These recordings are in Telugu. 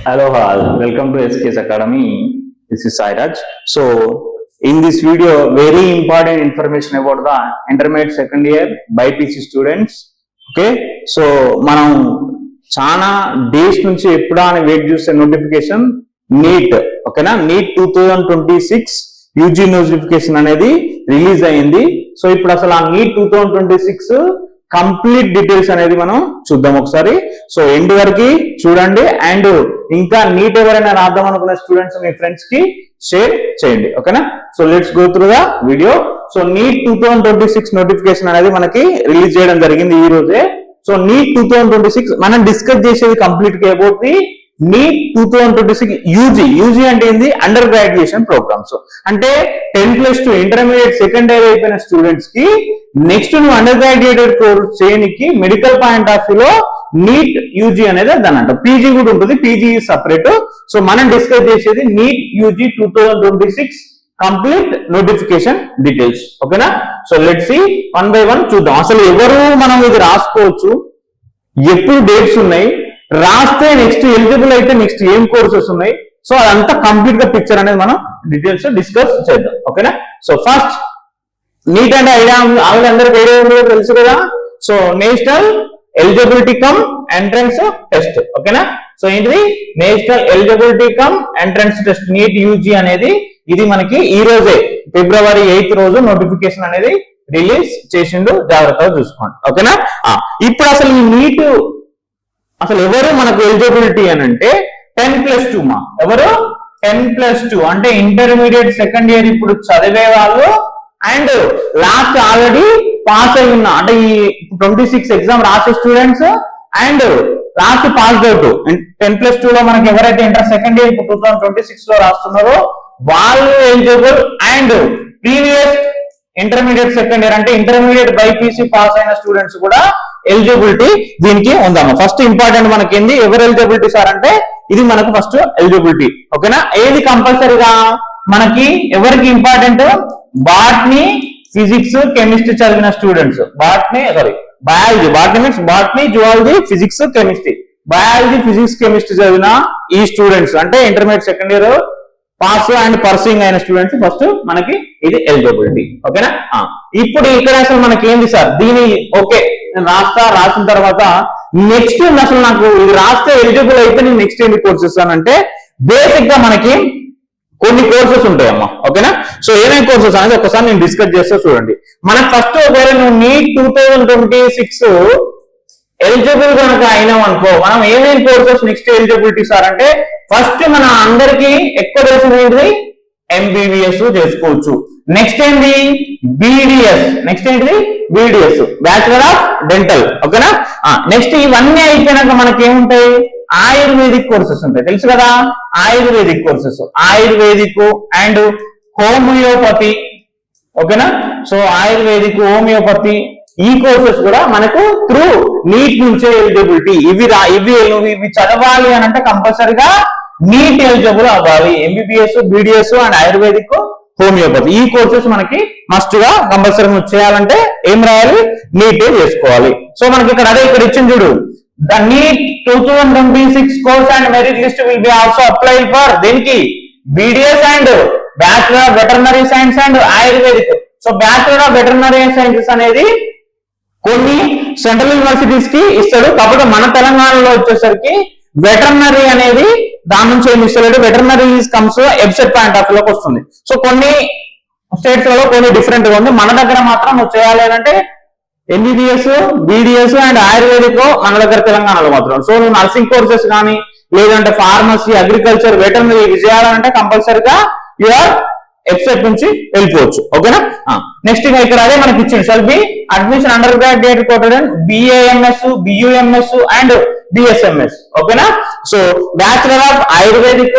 Hello all, welcome to SKS Academy. This is Sairaj. So in this video, very important information about the intermediate second year BPC students. Okay, so మనం చాలా డేస్ నుంచి ఎప్పుడా అని వెయిట్ చేసే నోటిఫికేషన్ నీట్. ఓకేనా, నీట్ 2026 యూజీ నోటిఫికేషన్ అనేది రిలీజ్ అయింది. సో ఇప్పుడు అసలు ఆ నీట్ 2026 కంప్లీట్ డీటెయిల్స్ అనేది మనం చూద్దాం ఒకసారి. సో ఎండ్ వరకు చూడండి అండ్ ఇంకా నీట్ ఎవరైనా రాద్దాం అనుకున్న స్టూడెంట్స్ మీ ఫ్రెండ్స్ కి షేర్ చేయండి. ఓకేనా, so let's go through the video. So NEET 2026 notification అనేది మనకి రిలీజ్ చేయడం జరిగింది ఈ రోజే. సో నీట్ 2026 మనం డిస్కస్ చేసేది కంప్లీట్ గా అబౌట్ ది నీట్ 2026 యూజీ అంటే ఏంది, అండర్ గ్రాడ్యుయేషన్ ప్రోగ్రామ్స్. అంటే 10+2 ఇంటర్మీడియట్ సెకండ్ ఇయర్ అయిపోయిన స్టూడెంట్స్ కి నెక్స్ట్ నువ్వు అండర్ గ్రాడ్యుయేటెడ్ కోర్స్ చేయడానికి మెడికల్ పాయింట్ ఆఫ్ వ్యూ లో నీట్ యూజీ అనేది దాని అంట. పీజీ కూడా ఉంటుంది, పీజీ సపరేట్. సో మనం డిస్కస్ చేసేది NEET UG 2026 complete notification details. ఓకేనా, so let's see one by one చూద్దాం. అసలు ఎవరు మనం ఇది రాసుకోవచ్చు, ఎప్పుడు డేట్స్ ఉన్నాయి, రాస్తే నెక్స్ట్ ఎలిజిబుల్ అయితే నెక్స్ట్ ఏం కోర్సెస్ ఉన్నాయి, సో అదంతా కంప్లీట్ గా పిక్చర్ అనేది మనం డీటెయిల్స్ డిస్కస్ చేద్దాం. ఓకేనా, సో ఫస్ట్ నీట్ అంటే ఐడియా ఆల్రెడీ అందరికి ఐడియా ఉందో తెలుసు కదా. So national eligibility cum entrance test. ఓకేనా, సో ఏంటిది national eligibility cum entrance test neat UG అనేది ఇది మనకి ఈ రోజే February 8th రోజు నోటిఫికేషన్ అనేది రిలీజ్ చేసిండు, జాగ్రత్తగా చూసుకోండి. ఓకేనా, ఇప్పుడు అసలు ఈ నీట్ అసలు ఎవరు మనకు ఎలిజిబిలిటీ అని అంటే 10+2 మా ఎవరు 10+2 అంటే ఇంటర్మీడియట్ సెకండ్ ఇయర్ ఇప్పుడు చదివే వాళ్ళు అండ్ లాస్ట్ ఆల్రెడీ పాస్ అయి ఉన్న అంటే ఈ 26 ఎగ్జామ్ రాసే students and last pass out 10+2 లో మనకి ఎవరైతే ఇంటర్ సెకండ్ ఇయర్ ఇప్పుడు 2026 లో రాస్తున్నారో వాళ్ళు eligible and previous intermediate second year అంటే ఇంటర్మీడియట్ బైపీసీ పాస్ అయిన స్టూడెంట్స్ కూడా ఎలిజిబిలిటీ దీనికి ఉందాము. ఫస్ట్ ఇంపార్టెంట్ మనకి ఏంది, ఎవరు ఎలిజిబిలిటీ సార్ అంటే ఇది మనకు ఫస్ట్ ఎలిజిబిలిటీ. ఓకేనా, ఏది కంపల్సరీగా మనకి ఎవరికి ఇంపార్టెంట్, బాటనీ ఫిజిక్స్ కెమిస్ట్రీ చదివిన students, botany means botany zoology physics chemistry, biology physics chemistry చదివిన ఈ స్టూడెంట్స్ అంటే intermediate second year pass and పర్సింగ్ అయిన స్టూడెంట్స్ ఫస్ట్ మనకి ఇది ఎలిజిబిలిటీ. ఓకేనా, ఇప్పుడు ఇక్కడ అసలు మనకి ఏంది సార్ దీని ఓకే రాసిన తర్వాత నెక్స్ట్ అసలు నాకు ఇది రాస్తే ఎలిజిబుల్ అయితే నేను నెక్స్ట్ ఏంటి కోర్సెస్ అంటే బేసిక్ గా మనకి కొన్ని కోర్సెస్ ఉంటాయమ్మా. ఓకేనా, సో ఏమేమి కోర్సెస్ అనేది ఒకసారి నేను డిస్కస్ చేస్తే చూడండి. మనకు ఫస్ట్ ఒకవేళ నువ్వు నీట్ 2026 ఎలిజిబుల్ కనుక అయినాం అనుకో, మనం ఏమేమి కోర్సెస్ నెక్స్ట్ ఎలిజిబిలిటీ సార్ అంటే ఫస్ట్ మన అందరికి ఎక్కువ తెలిసింది ఏంటిది ఎంబీబీఎస్ చేసుకోవచ్చు. నెక్స్ట్ ఏంటి బీడిఎస్, నెక్స్ట్ ఏంటిది బీడిఎస్ బ్యాచులర్ ఆఫ్ డెంటల్. ఓకేనా, నెక్స్ట్ ఇవన్నీ అయిపోయినాక మనకి ఏముంటాయి ఆయుర్వేదిక్ కోర్సెస్ ఉంటాయి, తెలుసు కదా ayurvedic courses, ayurvedic and homeopathy. ఓకేనా, సో ఆయుర్వేదిక్ హోమియోపతి ఈ కోర్సెస్ కూడా మనకు త్రూ నీట్ నుంచే ఎలిజిబిలిటీ. ఇవి చదవాలి అని అంటే కంపల్సరిగా నీట్ ఎలిజిబుల్ అవ్వాలి. MBBS BDS and ayurvedic homeopathy ఈ కోర్సెస్ మనకి మస్ట్ గా కంపల్సరీ చేయాలంటే ఏం రాయాలి, నీట్ చేసుకోవాలి. సో మనకి ఇక్కడ అదే ఇక్కడ ఇచ్చింది చూడు, the NEET 2026 course and merit list will be also apply for దేనికి BDS and bachelor of veterinary science and Ayurvedic. So bachelor of veterinary sciences అనేది కొన్ని సెంట్రల్ యూనివర్సిటీస్ కి ఇస్తాడు, కాకపోతే మన తెలంగాణలో వచ్చేసరికి వెటర్నరీ అనేది దాని నుంచి ఏమి ఇస్తలేడు, వెటర్నరీ కమ్స్ ఎబ్సెట్ పాయింట్ ఆఫ్ లోకి వస్తుంది. సో కొన్ని స్టేట్స్ లలో కొన్ని డిఫరెంట్ గా ఉంది, మన దగ్గర మాత్రం నువ్వు చేయాలి అంటే ఎంబీబీఎస్ బీడిఎస్ అండ్ ఆయుర్వేదిక్ మన దగ్గర తెలంగాణలో మాత్రం. సో నువ్వు నర్సింగ్ కోర్సెస్ కానీ లేదంటే ఫార్మసీ అగ్రికల్చర్ వెటర్నరీ ఇవి చేయాలంటే కంపల్సరీగా యూఆర్ వెబ్సైట్ నుంచి వెళ్ళిపోవచ్చు. ఓకేనా, నెక్స్ట్ ఇక్కడ అదే మనకి ఇచ్చింది shall be admission under graduate quoted BAMS BUMS and BSMS. ఓకేనా, so bachelor of Ayurvedic,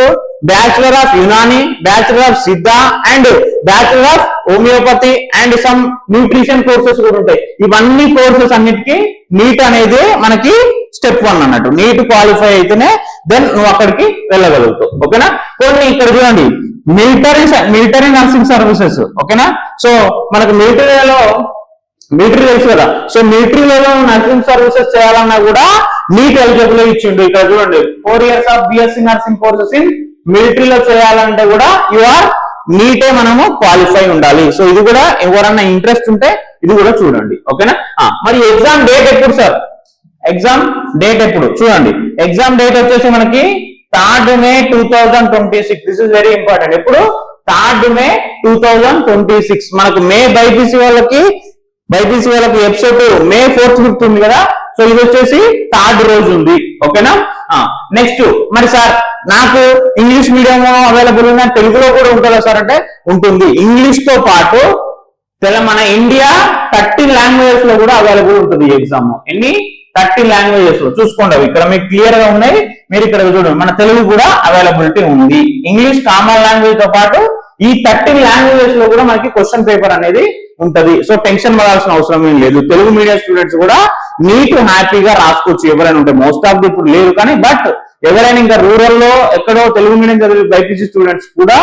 bachelor of Unani, bachelor of Siddha and bachelor of homeopathy and some nutrition courses కూడా ఉంటాయి. ఇవన్నీ కోర్సెస్ అన్నిటికీ నీట్ అనేది మనకి స్టెప్ 1 అన్నట్టు. నీట్ క్వాలిఫై అయితేనే దెన్ నువ్వు అక్కడికి వెళ్ళగలుగుతావు. ఓకేనా, కొన్ని ఇక్కడ చూడండి మిలిటరీ నర్సింగ్ సర్వీసెస్. ఓకేనా, సో మనకు మిలిటరీలో మిలిటరీ తెలుసు కదా. సో మిలిటరీలో నర్సింగ్ సర్వీసెస్ చేయాలన్నా కూడా నీట్ ఎలిజిబుల్ ఇచ్చిండు. ఇక్కడ చూడండి 4 years of BSc nursing courses in మిలిటరీలో చేయాలంటే కూడా యూఆర్ నీటే మనము క్వాలిఫై ఉండాలి. సో ఇది కూడా ఎవరన్నా ఇంట్రెస్ట్ ఉంటే ఇది కూడా చూడండి. ఓకేనా. మరి ఎగ్జామ్ డేట్ ఎప్పుడు సార్? ఎగ్జామ్ డేట్ ఎప్పుడు చూడండి. ఎగ్జామ్ డేట్ వచ్చేసి మనకి 3rd May 2026. This is very important. ఎప్పుడు? 3rd May 2026. మనకు మే బైపీసీ వాళ్ళకి ఎపిసోడ్ May 4th 5th ఉంది కదా. సో ఇది వచ్చేసి 3rd రోజు ఉంది. ఓకేనా. నెక్స్ట్ మరి సార్ నాకు ఇంగ్లీష్ మీడియం అవైలబుల్ ఉందా, తెలుగులో కూడా ఉంటుందా సార్ అంటే ఉంటుంది. ఇంగ్లీష్ తో పాటు మన ఇండియా 13 లాంగ్వేజెస్ లో కూడా అవైలబుల్ ఉంటుంది ఎగ్జామ్. ఎన్ని? 13 లాంగ్వేజెస్ లో చూసుకోండి. అవి ఇక్కడ మీకు క్లియర్ గా ఉన్నాయి. మీరు ఇక్కడ చూడండి మన తెలుగు కూడా అవైలబిలిటీ ఉంది. ఇంగ్లీష్ కామన్ లాంగ్వేజ్ తో పాటు ఈ 13 లాంగ్వేజెస్ లో కూడా మనకి క్వశ్చన్ పేపర్ అనేది ఉంటది. సో టెన్షన్ పడాల్సిన అవసరం ఏం లేదు. తెలుగు మీడియం స్టూడెంట్స్ కూడా నీట్ హ్యాపీగా రాసుకోవచ్చు ఎవరైనా ఉంటే. మోస్ట్ ఆఫ్ ది ఇప్పుడు లేదు కానీ బట్ ఎవరైనా ఇంకా రూరల్ లో ఎక్కడో తెలుగు మీడియం చదివే బైపీసీ స్టూడెంట్స్ కూడా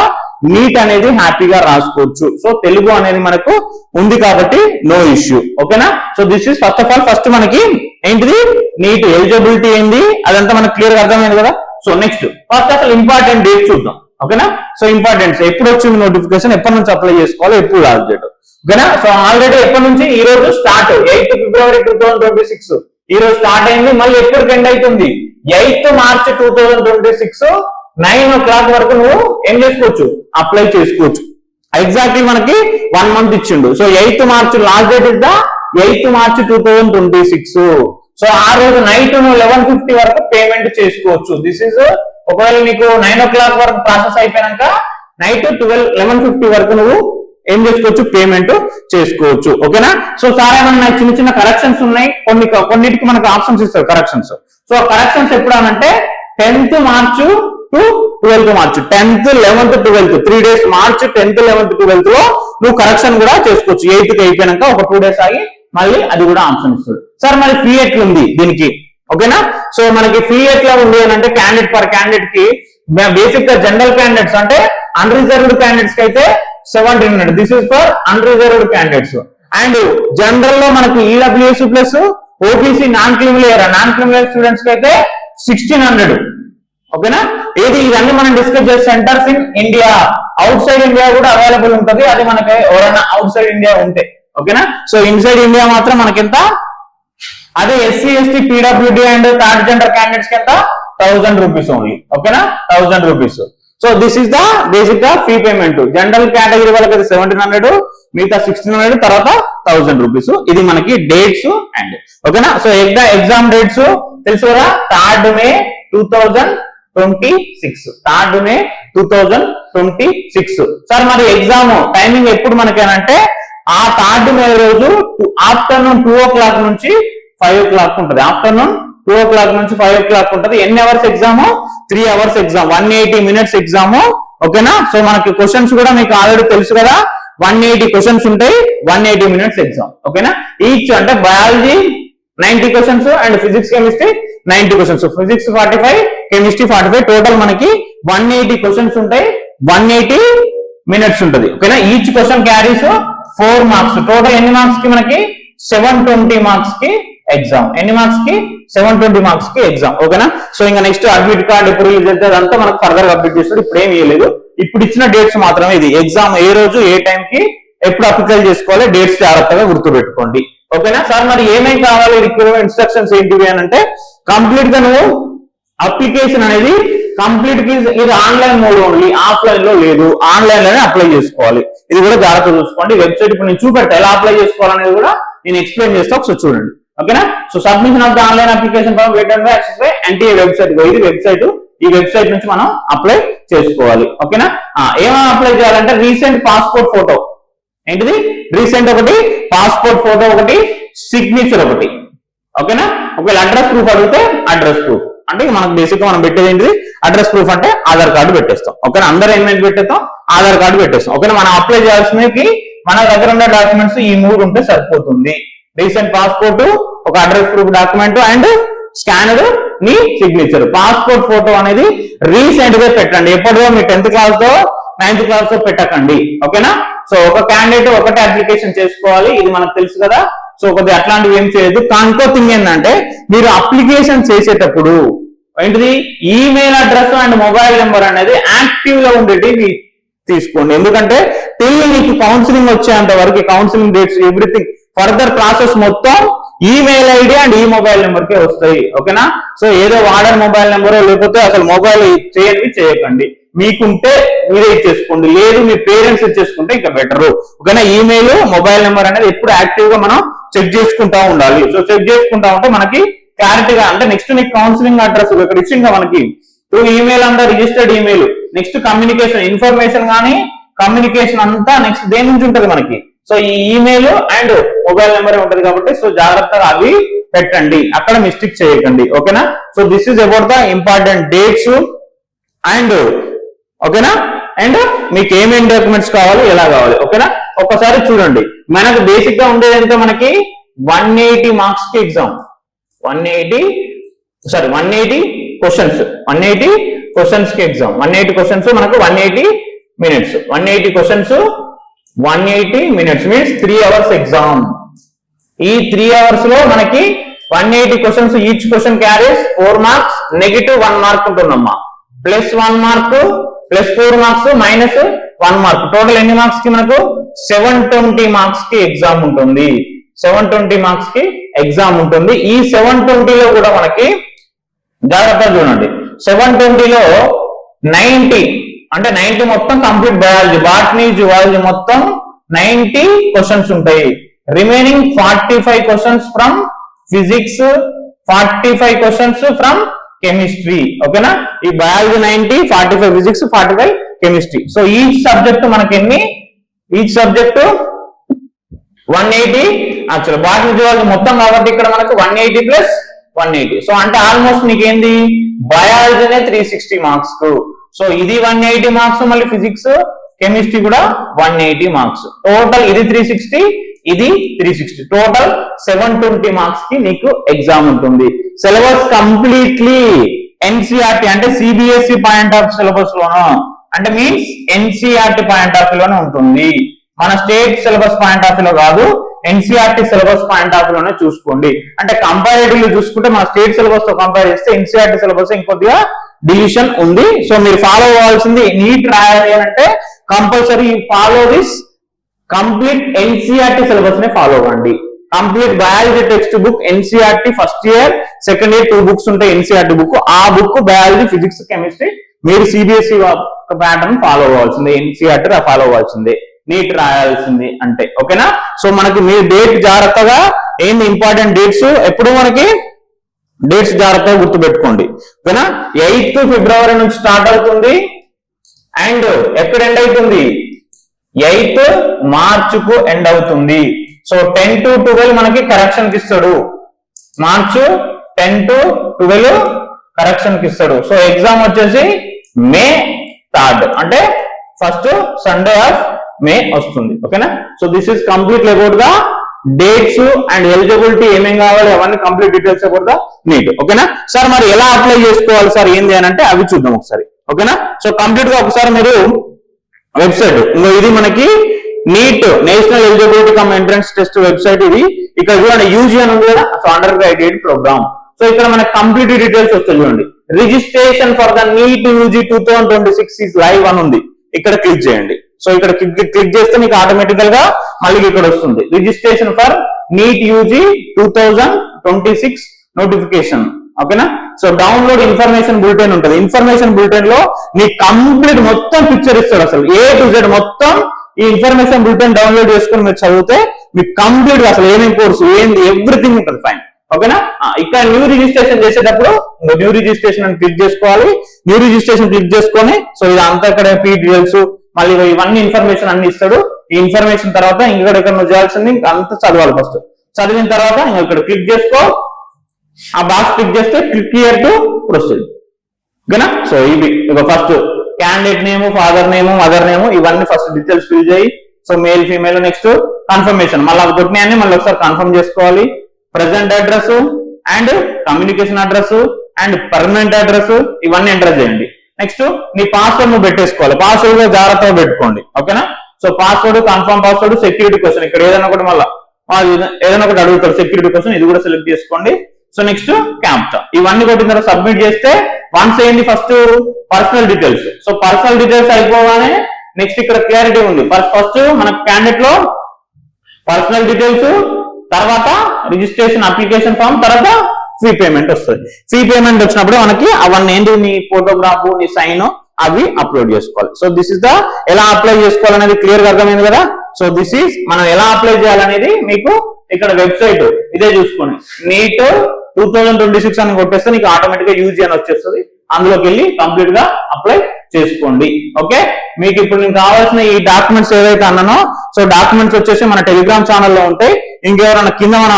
నీట్ అనేది హ్యాపీగా రాసుకోవచ్చు. సో తెలుగు అనేది మనకు ఉంది కాబట్టి నో ఇష్యూ. ఓకేనా. So this is first of all first మనకి ఏంటిది నీట్ ఎలిజిబిలిటీ ఏంది అదంతా మనకు క్లియర్ గా అర్థమైంది కదా. సో నెక్స్ట్ ఫస్ట్ అసలు ఇంపార్టెంట్ డేట్ చూద్దాం. ఓకేనా. సో ఇంపార్టెంట్ ఎప్పుడు వచ్చింది నోటిఫికేషన్, ఎప్పటి నుంచి అప్లై చేసుకోవాలి, ఎప్పుడు లాస్ట్ డేట్. ఓకేనా. సో ఆల్రెడీ ఎప్పటి నుంచి ఈ రోజు స్టార్ట్ 8th February 2026 ఈ రోజు స్టార్ట్ అయింది. మళ్ళీ ఎప్పుడు ఎండ్ అవుతుంది 8th March 2026 9 o'clock వరకు నువ్వు ఏం చేసుకోవచ్చు, అప్లై చేసుకోవచ్చు. ఎగ్జాక్ట్లీ మనకి 1 month ఇచ్చిండు. So 8th March last date is the 8th March 2026. So ఆ రోజు నైట్ నువ్వు 11:50 వరకు పేమెంట్ చేసుకోవచ్చు. దిస్ ఇస్ ఒకవేళ నీకు 9 o'clock వరకు ప్రాసెస్ అయిపోయాక నైట్ 11:50 వరకు నువ్వు ఏం చేసుకోవచ్చు, పేమెంట్ చేసుకోవచ్చు. ఓకేనా. సో సార్ ఏమన్నా చిన్న చిన్న కరెక్షన్స్ ఉన్నాయి, కొన్నిటికి మనకు ఆప్షన్స్ ఇస్తారు కరెక్షన్స్. సో కరెక్షన్స్ ఎప్పుడు అనంటే 10th March to 12th March, 10th 11th 12th 3 days March 10th 11th 12th లో నువ్వు కరెక్షన్ కూడా చేసుకోవచ్చు. 8th అయిపోయినాక ఒక 2 days ఆగి మళ్ళీ అది కూడా ఆప్షన్ ఇస్తుంది. సార్ మరి ఫీ ఎట్లుంది దీనికి? ఓకేనా. సో మనకి ఫీ ఎట్లా ఉంది అని అంటే క్యాండిడేట్ పర్ క్యాండిడేట్ కి బేసిక్ గా జనరల్ క్యాండిడేట్స్ అంటే అన్రిజర్వ్డ్ క్యాండిడేట్స్ కి అయితే 1700. This is for unreserved candidates. And general లో మనకి EWS plus OBC non criminal students కి అయితే 1600. ఓకేనా. ఇవన్నీ మనం డిస్కస్ చేసే centres in India. Out side India కూడా అవైలబుల్ ఉంటుంది. అది మనకి ఎవరైనా అవుట్ సైడ్ ఇండియా ఉంటే. ఓకేనా. సో ఇన్సైడ్ ఇండియా మాత్రం మనకెంత, అదే SC ST PWD and third gender candidates కి ఎంత 1000 rupees ఓన్లీ. ఓకేనా. 1000 rupees. So this is the basic గా ఫీ పేమెంట్. జనరల్ కేటగిరీ వాళ్ళకి 1700, మిగతా 1600, తర్వాత 1000 rupees. ఇది మనకి డేట్స్ అండ్ ఓకేనా. సో ఎగ్జామ్ డేట్స్ తెలుసు కదా, 3rd May 2026. 3rd May 2026. Sir మరి ఎగ్జామ్ టైమింగ్ ఎప్పుడు మనకేనంటే ఆ 3rd May రోజు ఆఫ్టర్నూన్ 2 o'clock నుంచి 5 o'clock ఉంటుంది. ఆఫ్టర్నూన్ 2 o'clock నుంచి 5 o'clock ఉంటుంది. ఎన్ని hours exam? 3 hours exam, 180 minutes exam. ఓకేనా. సో మనకి క్వశ్చన్స్ కూడా మీకు ఆల్రెడీ తెలుసు కదా, 180 questions ఉంటాయి, 180 minutes ఎగ్జామ్. ఓకేనా. ఈచ్ అంటే biology 90 questions and physics chemistry 90 questions. Physics 45, chemistry 45, total మనకి 180 questions ఉంటాయి, 180 minutes ఉంటుంది. ఓకేనా. Each question carries 4 marks. Total ఎన్ని మార్క్స్ కి మనకి 720 marks కి ఎగ్జామ్. ఎన్ని మార్క్స్ కి? 720 marks కి ఎగ్జామ్. ఓకేనా. సో ఇంకా నెక్స్ట్ అడ్మిట్ కార్డ్ ఎప్పుడు రిలీజ్ అయితే అదంతా మనకు ఫర్దర్ అప్డేట్ చేస్తాడు. ఇప్పుడు ఏం ఇవ్వలేదు, ఇప్పుడు ఇచ్చిన డేట్స్ మాత్రమే. ఇది ఎగ్జామ్ ఏ రోజు ఏ టైం కి ఎప్పుడు అప్లై చేసుకోవాలి, డేట్స్ జాగ్రత్తగా గుర్తుపెట్టుకోండి. ఓకేనా. సార్ మరి ఏమేమి కావాలి, రిక్వైర్మెంట్ ఇన్స్ట్రక్షన్స్ ఏంటివి అని అంటే కంప్లీట్ గా నువ్వు అప్లికేషన్ అనేది కంప్లీట్ ఇది ఆన్లైన్ మోడ్ ఓన్లీ, ఆఫ్లైన్ లో లేదు, ఆన్లైన్ లోనే అప్లై చేసుకోవాలి. ఇది కూడా జాగ్రత్త చూసుకోండి. వెబ్సైట్ ఇప్పుడు నేను చూపెడతా ఎలా అప్లై చేసుకోవాలనేది కూడా నేను ఎక్స్ప్లెయిన్ చేస్తా, ఒకసారి చూడండి. ఓకేనా. So submission of the online application form waited by access by NTA website. ఇది వెబ్సైట్, ఈ వెబ్సైట్ నుంచి మనం అప్లై చేసుకోవాలి. ఓకేనా. ఏమైనా అప్లై చేయాలంటే రీసెంట్ పాస్పోర్ట్ ఫోటో, ఏంటిది రీసెంట్ ఒకటి, పాస్పోర్ట్ ఫోటో ఒకటి, సిగ్నేచర్ ఒకటి. ఓకేనా. ఒకవేళ అడ్రస్ ప్రూఫ్ అడిగితే అడ్రస్ ప్రూఫ్, అంటే మనకు బేసిక్ గా మనం పెట్టేది ఏంటిది అడ్రస్ ప్రూఫ్ అంటే ఆధార్ కార్డు పెట్టేస్తాం. ఓకేనా. అందరూ ఏమైనా పెట్టేస్తాం, ఆధార్ కార్డు పెట్టేస్తాం. ఓకేనా. మనం అప్లై చేయాల్సినవి మన దగ్గర ఉన్న డాక్యుమెంట్స్ ఈ 3 ఉంటే సరిపోతుంది. రీసెంట్ పాస్పోర్ట్, ఒక address proof document and scanner నీ సిగ్నేచర్. పాస్పోర్ట్ ఫోటో అనేది రీసెంట్ గా పెట్టండి. ఎప్పటిదో మీ 10th class తో 9th class తో పెట్టకండి. ఓకేనా. సో సో ఒక క్యాండిడేట్ ఒకటే అప్లికేషన్ చేసుకోవాలి, ఇది మనకు తెలుసు కదా. సో కొద్దిగా అట్లాంటివి ఏం చేయదు. ఇంకో థింగ్ ఏంటంటే మీరు అప్లికేషన్ చేసేటప్పుడు ఏంటిది email address and mobile number అనేది యాక్టివ్ గా ఉండేది తీసుకోండి. ఎందుకంటే మీకు కౌన్సిలింగ్ వచ్చేంత వరకు counselling dates everything further process మొత్తం ఈమెయిల్ ఐడి అండ్ ఈ మొబైల్ నెంబర్ కే వస్తాయి. ఓకేనా. సో ఏదో వాడర్ మొబైల్ నెంబర్ లేకపోతే అసలు మొబైల్ చేయకండి. మీకుంటే మీరే ఇచ్చేసుకోండి, లేదు మీ పేరెంట్స్ ఇచ్చేసుకుంటే ఇంకా బెటర్. ఓకేనా. ఈమెయిల్ మొబైల్ నెంబర్ అనేది ఎప్పుడు యాక్టివ్ గా మనం చెక్ చేసుకుంటా ఉండాలి. సో చెక్ చేసుకుంటా ఉంటే మనకి క్లారిటీగా అంటే నెక్స్ట్ నీకు కౌన్సిలింగ్ అడ్రస్ ఇక్కడ ఇచ్చింది మనకి త్రూ ఈమెయిల్ అంతా registered email. Next communication information కానీ కమ్యూనికేషన్ అంతా నెక్స్ట్ దేని నుంచి ఉంటుంది మనకి. సో ఈ ఈమెయిల్ అండ్ మొబైల్ నెంబర్ ఉంటది కాబట్టి సో జాగ్రత్తగా అవి పెట్టండి, అక్కడ మిస్టేక్ చేయకండి. ఓకేనా. So this is about the important dates and ఓకేనా. అండ్ మీకు ఏమేమి డాక్యుమెంట్స్ కావాలి ఎలా కావాలి. ఓకేనా. ఒక్కసారి చూడండి మనకు బేసిక్ గా ఉండేది ఎంత మనకి 180 మార్క్స్ కి ఎగ్జామ్ 180 క్వశ్చన్స్ 180 క్వశ్చన్స్ కి ఎగ్జామ్ 180 క్వశ్చన్స్ మనకు 180 minutes 180 questions 180 minutes means 3 hours exam. ఈ 3 hours లో మనకి 180 questions each question carries 4 marks negative 1 mark ఉంటుందమ్మా, plus 1 mark plus 4 marks minus 1 mark total ఎన్ని మార్క్స్ కి మనకు 720 మార్క్స్ కి ఎగ్జామ్ ఉంటుంది. 720 మార్క్స్ కి ఎగ్జామ్ ఉంటుంది. ఈ 720 లో కూడా మనకి జాగ్రత్తగా చూడండి 720 లో 90 మొత్తం కంప్లీట్ బయాలజీ బాటనీ జువాలజీ మొత్తం 90 క్వశ్చన్స్ ఉంటాయి. Remaining 45 questions from physics 45 questions from chemistry. ఓకేనా. ఈ biology 90 45 physics 45 chemistry. So each subject మనకి each subject 180 actual botany zoology మొత్తం కాబట్టి ఇక్కడ మనకు 180 ప్లస్ 180. సో అంటే ఆల్మోస్ట్ నీకేంది బయాలజీనే 360 మార్క్స్. సో ఇది 180 మార్క్స్ మళ్ళీ ఫిజిక్స్ కెమిస్ట్రీ కూడా 180 మార్క్స్ టోటల్. ఇది 360 ఇది 360 టోటల్ 720 మార్క్స్ కి నీకు ఎగ్జామ్ ఉంటుంది. సిలబస్ కంప్లీట్లీ ఎన్సీఆర్టీ అంటే సిబిఎస్ఈ పాయింట్ ఆఫ్ సిలబస్ లోనో అంటే మీన్స్ ఎన్సీఆర్టీ పాయింట్ ఆఫ్ లోనే ఉంటుంది. మన స్టేట్ సిలబస్ పాయింట్ ఆఫ్ లో కాదు, ఎన్సీఆర్టీ సిలబస్ పాయింట్ ఆఫ్ లోనే చూసుకోండి. అంటే కంపారిటివ్లీ చూసుకుంటే మన స్టేట్ సిలబస్ తో కంపేర్ చేస్తే ఎన్సీఆర్టీ సిలబస్ ఇంకొద్దిగా డివిజన్ ఉంది. సో మీరు ఫాలో అవ్వాల్సింది నీట్ రాయాలి అంటే compulsory follow this complete NCERT syllabus నే ఫాలో అవ్వండి. Complete biology text book NCERT first year second year 2 books ఉంటాయి ఎన్సీఆర్టీ బుక్. ఆ బుక్ బయాలజీ ఫిజిక్స్ కెమిస్ట్రీ మీరు సిబిఎస్ఈ ప్యాటర్న్ ఫాలో అవ్వాల్సిందే, ఎన్సీఆర్టీ ఫాలో అవ్వాల్సిందే నీట్ రాయాల్సింది అంటే. ఓకేనా. సో మనకి మీ డేట్ జాగ్రత్తగా ఏంది ఇంపార్టెంట్ డేట్స్ ఎప్పుడు మనకి డేట్స్ జాగ్రత్తగా గుర్తుపెట్టుకోండి. ఓకేనా. 8th ఫిబ్రవరి నుంచి స్టార్ట్ అవుతుంది అండ్ ఎక్కడ ఎండ్ అవుతుంది 8th మార్చ్ కు ఎండ్ అవుతుంది. సో 10 to 12 మనకి కరెక్షన్ కి ఇస్తాడు. మార్చ్ 10 to 12 కరెక్షన్ కి ఇస్తాడు. సో ఎగ్జామ్ వచ్చేసి మే 3rd అంటే ఫస్ట్ సండే ఆఫ్ మే వస్తుంది. ఓకేనా. So this is complete about the dates and eligibility ఏమేం కావాలి అవన్నీ complete details about the NEET. ఓకేనా. సార్ మరి ఎలా అప్లై చేసుకోవాలి సార్ ఏంది అని అంటే అవి చూద్దాం ఒకసారి. ఓకేనా. సో కంప్లీట్ గా ఒకసారి మీరు వెబ్సైట్ ఇది మనకి NEET national eligibility cum entrance test website ఇది. ఇక్కడ చూడండి యూజీ అని ఉంది కదా. So under graduate program. So ఇక్కడ మనకి కంప్లీట్ డీటెయిల్స్ వస్తాయి చూడండి. Registration for the NEET UG 2026 is live అని ఉంది. ఇక్కడ క్లిక్ చేయండి. సో ఇక్కడ క్లిక్ చేస్తే మీకు ఆటోమేటికల్ గా మళ్ళీ ఇక్కడ వస్తుంది registration for NEET UG 2026 notification. ఓకేనా. సో డౌన్లోడ్ ఇన్ఫర్మేషన్ బులెటిన్ ఉంటుంది. ఇన్ఫర్మేషన్ బులెటిన్ లో నీ కంప్లీట్ మొత్తం పిక్చర్ ఇస్తాడు. అసలు A to Z మొత్తం ఈ ఇన్ఫర్మేషన్ బులెటిన్ డౌన్లోడ్ చేసుకుని మీరు చదివితే మీకు కంప్లీట్ గా అసలు ఏమేమి కోర్సు ఏంది ఎవ్రీథింగ్ ఉంటుంది. ఫైన్. ఓకేనా. ఇక్కడ న్యూ రిజిస్ట్రేషన్ చేసేటప్పుడు న్యూ రిజిస్ట్రేషన్ అని క్లిక్ చేసుకోవాలి. న్యూ రిజిస్ట్రేషన్ క్లిక్ చేసుకొని సో ఇదంతా ఇక్కడ ఫీ డీటెయిల్స్ మళ్ళీ ఇవన్నీ ఇన్ఫర్మేషన్ అన్ని ఇస్తాడు. ఈ ఇన్ఫర్మేషన్ తర్వాత ఇక్కడ నువ్వు చేయాల్సింది అంతా చదవాలి. ఫస్ట్ చదివిన తర్వాత ఇక్కడ క్లిక్ చేసుకో. ఆ బాక్స్ క్లిక్ చేస్తే క్లిక్ హియర్ టు ప్రొసీడ్. ఓకేనా. సో ఇవి ఇక first candidate name, father name, mother name ఇవన్నీ ఫస్ట్ డీటెయిల్స్ ఫిల్ చేయి. So male female next confirmation మళ్ళీ కొట్టినాయని మళ్ళీ ఒకసారి కన్ఫర్మ్ చేసుకోవాలి. Present address and communication address and permanent address ఇవన్నీ ఎంటర్ చేయండి. నెక్స్ట్ నీ పాస్వర్డ్ నువ్వు పెట్టేసుకోవాలి. పాస్వర్డ్ జాగ్రత్తగా పెట్టుకోండి. ఓకేనా. So password, confirm password, security question ఇక్కడ ఏదైనా ఒకటి మళ్ళీ ఏదైనా ఒకటి అడుగుతారు సెక్యూరిటీ క్వశ్చన్, ఇది కూడా సెలెక్ట్ చేసుకోండి. సో నెక్స్ట్ క్యాప్చా, ఇవన్నీ కొట్టిన తర్వాత సబ్మిట్ చేస్తే వన్స్ ఏంటి first personal details. So personal details అయిపోగానే నెక్స్ట్ ఇక్కడ క్లారిటీ ఉంది. ఫస్ట్ మన క్యాండిడేట్ లో పర్సనల్ డీటెయిల్స్, తర్వాత రిజిస్ట్రేషన్ అప్లికేషన్ ఫామ్, తర్వాత ఫీ పేమెంట్ వస్తుంది. ఫీ పేమెంట్ వచ్చినప్పుడు మనకి అవన్నీ ఏంటి, నీ ఫోటోగ్రాఫ్, నీ సైన్ అవి అప్లోడ్ చేసుకోవాలి. సో దిస్ ఇస్ ద ఎలా అప్లై చేసుకోవాలనేది క్లియర్ గా అర్థమైంది కదా. సో దిస్ ఈస్ మనం ఎలా అప్లై చేయాలనేది మీకు ఇక్కడ వెబ్సైట్ ఇదే చూసుకోండి. నీట్ 2026 అని కొట్టేస్తే నీకు ఆటోమేటిక్ గా యూజ్ అని వచ్చేస్తుంది. అందులోకి వెళ్ళి కంప్లీట్ గా అప్లై చేసుకోండి. ఓకే, మీకు ఇప్పుడు నేను కావాల్సిన ఈ డాక్యుమెంట్స్ ఏవైతే అన్నానో, సో డాక్యుమెంట్స్ వచ్చేసి మన టెలిగ్రామ్ ఛానల్లో ఉంటాయి. ఇంకెవరైనా కింద మన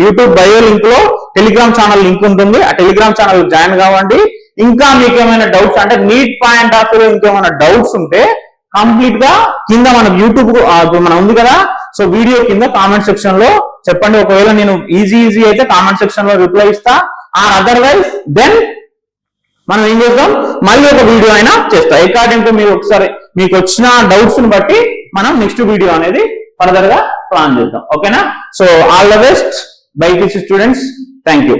యూట్యూబ్ బయో లింక్ లో టెలిగ్రామ్ ఛానల్ లింక్ ఉంటుంది, ఆ టెలిగ్రామ్ ఛానల్ జాయిన్ కావండి. ఇంకా మీకు ఏమైనా డౌట్స్ అంటే నీట్ పాయింట్ ఆఫ్ వ్యూ ఇంకేమైనా డౌట్స్ ఉంటే కంప్లీట్ గా కింద మన యూట్యూబ్ మన ఉంది కదా, సో వీడియో కింద కామెంట్ సెక్షన్ లో చెప్పండి. ఒకవేళ నేను ఈజీ అయితే కామెంట్ సెక్షన్ లో రిప్లై ఇస్తా, ఆర్ అదర్వైజ్ దెన్ మనం ఏం చేద్దాం, మళ్ళీ ఒక వీడియో అయినా చేస్తా. అకార్డింగ్ టు మీరు ఒకసారి మీకు వచ్చిన డౌట్స్ ని బట్టి మనం నెక్స్ట్ వీడియో అనేది ఫర్దర్ గా ప్లాన్ చేద్దాం. ఓకేనా. So all the best BiPC students, thank you.